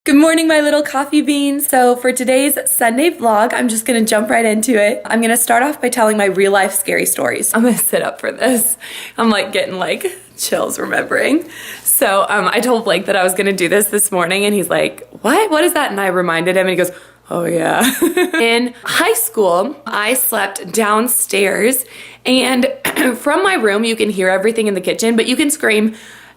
Good morning, my little coffee beans. So for today's Sunday vlog, I'm just gonna jump right into it. I'm gonna start off by telling my real life scary stories. I'm gonna sit up for this. I'm like getting like chills remembering. So I told Blake that I was gonna do this morning and he's like, what is that? And I reminded him and he goes, oh yeah. In high school, I slept downstairs and from my room, you can hear everything in the kitchen, but you can scream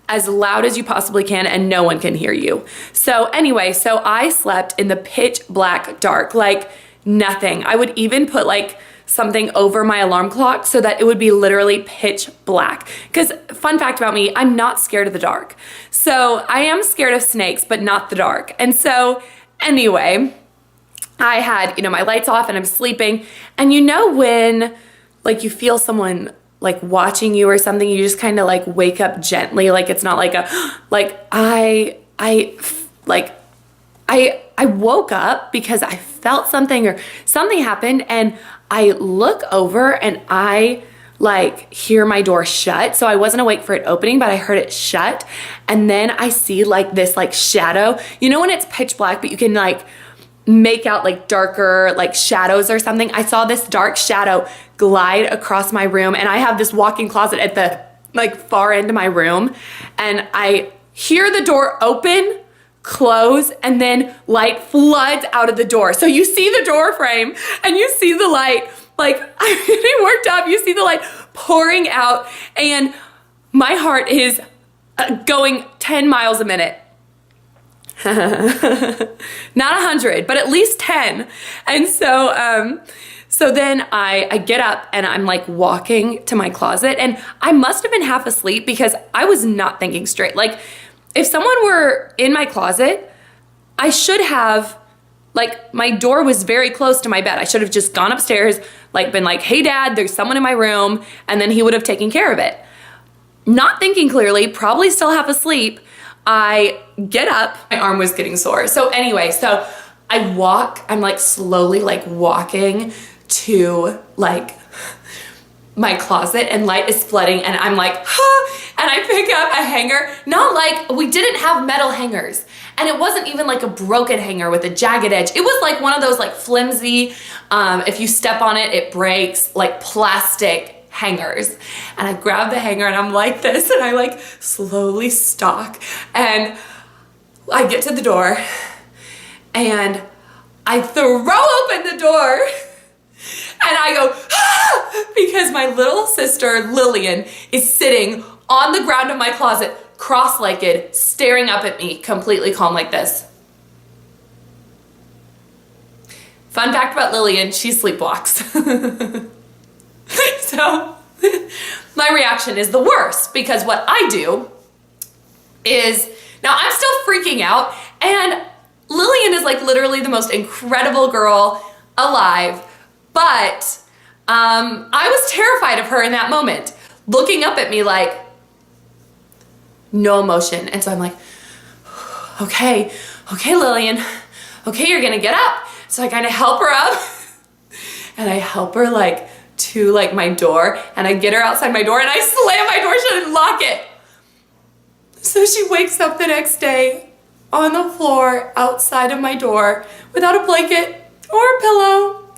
as loud as you possibly can and no one can hear you. So anyway, so I slept in the pitch black dark, like nothing. I would even put like something over my alarm clock so that it would be literally pitch black. Because fun fact about me, I'm not scared of the dark. So I am scared of snakes, but not the dark. And so anyway, I had, my lights off and I'm sleeping. And when like you feel someone like watching you or something, you just kind of like wake up gently. Like it's not like I woke up because I felt something or something happened and I look over and I like hear my door shut. So I wasn't awake for it opening, but I heard it shut. And then I see like this like shadow, when it's pitch black, but you can like make out like darker like shadows or something. I saw this dark shadow glide across my room and I have this walk-in closet at the like far end of my room and I hear the door open, close, and then light floods out of the door. So you see the door frame and you see the light, like I'm getting worked up, you see the light pouring out and my heart is going 10 miles a minute. Not 100, but at least 10. And so then I get up and I'm like walking to my closet and I must have been half asleep because I was not thinking straight. Like if someone were in my closet, I should have, like my door was very close to my bed. I should have just gone upstairs, like been like, hey dad, there's someone in my room. And then he would have taken care of it. Not thinking clearly, probably still half asleep. I get up, my arm was getting sore. So anyway, so I walk, I'm like slowly like walking to like my closet and light is flooding and I'm like, and I pick up a hanger, not like, we didn't have metal hangers. And it wasn't even like a broken hanger with a jagged edge. It was like one of those like flimsy, if you step on it, it breaks, like plastic hangers. And I grab the hanger and I'm like this and I like slowly stalk and I get to the door and I throw open the door and I go because my little sister Lillian is sitting on the ground of my closet cross-legged staring up at me completely calm like this. Fun fact about Lillian, she sleepwalks. So my reaction is the worst because what I do is, now I'm still freaking out and Lillian is like literally the most incredible girl alive, but I was terrified of her in that moment, looking up at me like no emotion. And so I'm like, okay Lillian, okay, you're gonna get up. So I kind of help her up and I help her like to like my door and I get her outside my door and I slam my door shut and lock it. So she wakes up the next day on the floor outside of my door without a blanket or a pillow.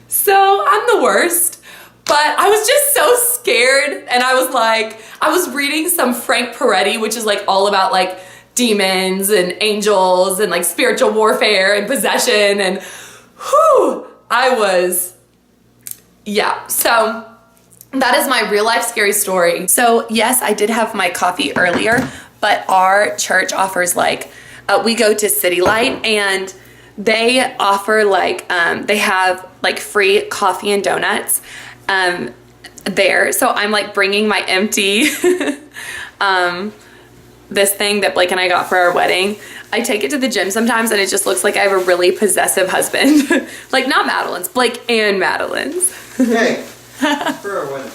So I'm the worst, but I was just so scared and I was reading some Frank Peretti, which is like all about like demons and angels and like spiritual warfare and possession and yeah, so that is my real life scary story. So yes, I did have my coffee earlier, but our church offers like, we go to City Light and they offer like, they have like free coffee and donuts there. So I'm like bringing my empty, this thing that Blake and I got for our wedding. I take it to the gym sometimes and it just looks like I have a really possessive husband. Like not Madeline's, Blake and Madeline's. Hey, for our wedding.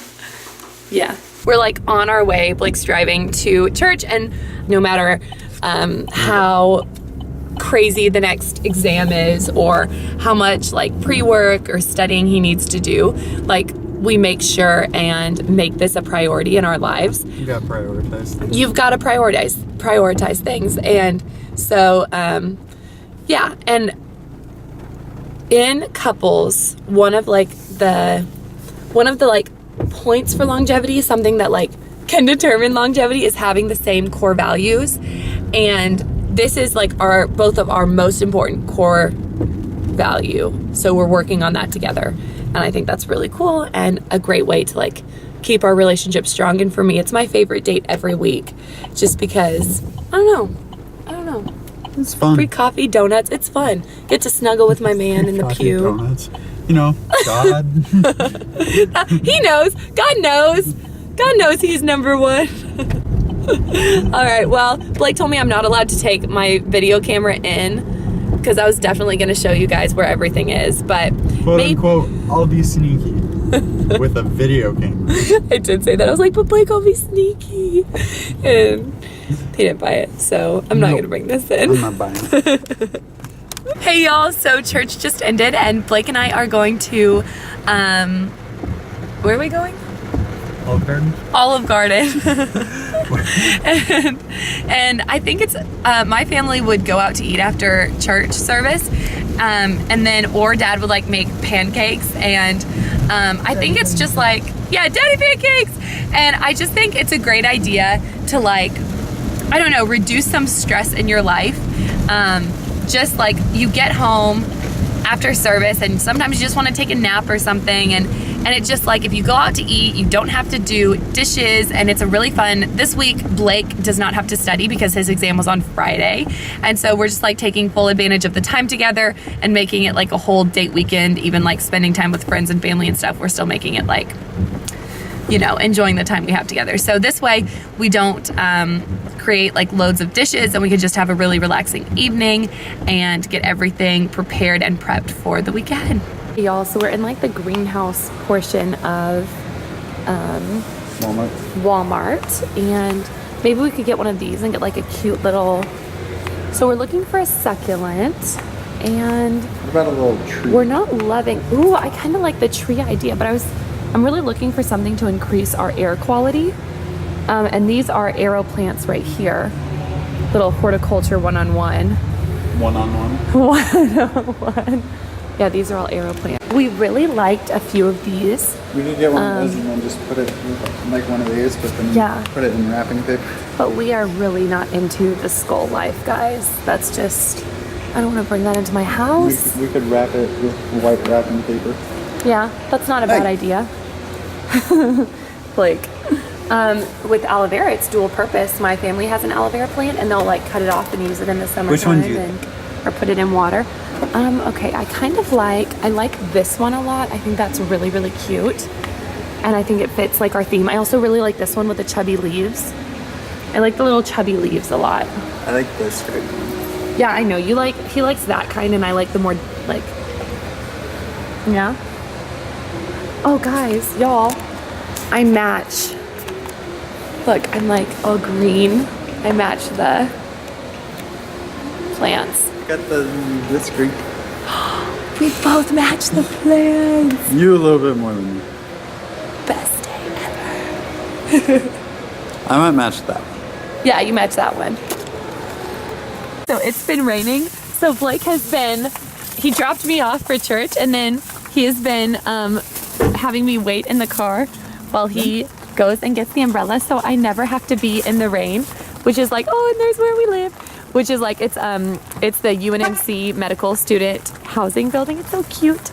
Yeah. We're like on our way, Blake's driving to church and no matter how crazy the next exam is or how much like pre-work or studying he needs to do, like we make sure and make this a priority in our lives. You gotta prioritize things. You've got to prioritize things. And so Yeah, and in couples, one of the points for longevity, something that like can determine longevity, is having the same core values. And this is like both of our most important core value. So we're working on that together. And I think that's really cool and a great way to like keep our relationship strong. And for me, it's my favorite date every week, just because I don't know. It's fun. Free coffee, donuts. It's fun. Get to snuggle with my man in the Coffee, pew. donuts. You know, God. He knows. God knows. God knows he's number one. All right. Well, Blake told me I'm not allowed to take my video camera in because I was definitely going to show you guys where everything is. But Quote unquote, I'll be sneaky with a video camera. I did say that. I was like, but Blake, I'll be sneaky. And he didn't buy it. So I'm not going to bring this in. I'm not buying it. Hey y'all, so church just ended and Blake and I are going to, where are we going? Olive Garden? Olive Garden. and I think it's, my family would go out to eat after church service, and then, or Dad would like make pancakes, and I think it's just like, yeah, Daddy pancakes! And I just think it's a great idea to like, I don't know, reduce some stress in your life. Just like you get home after service and sometimes you just want to take a nap or something, and it's just like if you go out to eat, you don't have to do dishes, and it's a really fun. This week Blake does not have to study because his exam was on Friday, and so we're just like taking full advantage of the time together and making it like a whole date weekend, even like spending time with friends and family and stuff. We're still making it like, you know, enjoying the time we have together. So this way we don't create like loads of dishes, and we can just have a really relaxing evening and get everything prepared and prepped for the weekend. Y'all, so we're in like the greenhouse portion of Walmart, and maybe we could get one of these and get like a cute little, so we're looking for a succulent, and What about a little tree? we're not loving, ooh, I kind of like the tree idea, but I'm really looking for something to increase our air quality. And these are arrow plants right here. Little horticulture one-on-one. One-on-one. One-on-one. Yeah, these are all arrow plants. We really liked a few of these, We could get one of those and then just put it like one of these, but then Yeah. put it in wrapping paper. but we are really not into the skull life, guys. That's just, I don't want to bring that into my house. We could wrap it with white wrapping paper. Yeah, that's not a bad Hey. idea. Like, with aloe vera, it's dual purpose. My family has an aloe vera plant, and they'll like cut it off and use it in the summertime. Which one do you or put it in water. Okay, I like this one a lot. I think that's really, really cute. And I think it fits like our theme. I also really like this one with the chubby leaves. I like the little chubby leaves a lot. I like this right one. Yeah, I know. He likes that kind, and I like the more like, yeah. Oh guys, y'all, I match. Look, I'm like all green. I match the plants. I got this green. We both match the plants. You a little bit more than me. Best day ever. I might match that one. Yeah, you match that one. So it's been raining. So Blake he dropped me off for church, and then he has been having me wait in the car while he goes and gets the umbrella, so I never have to be in the rain, which is like, oh, and there's where we live, which is like, it's the UNMC medical student housing building. It's so cute.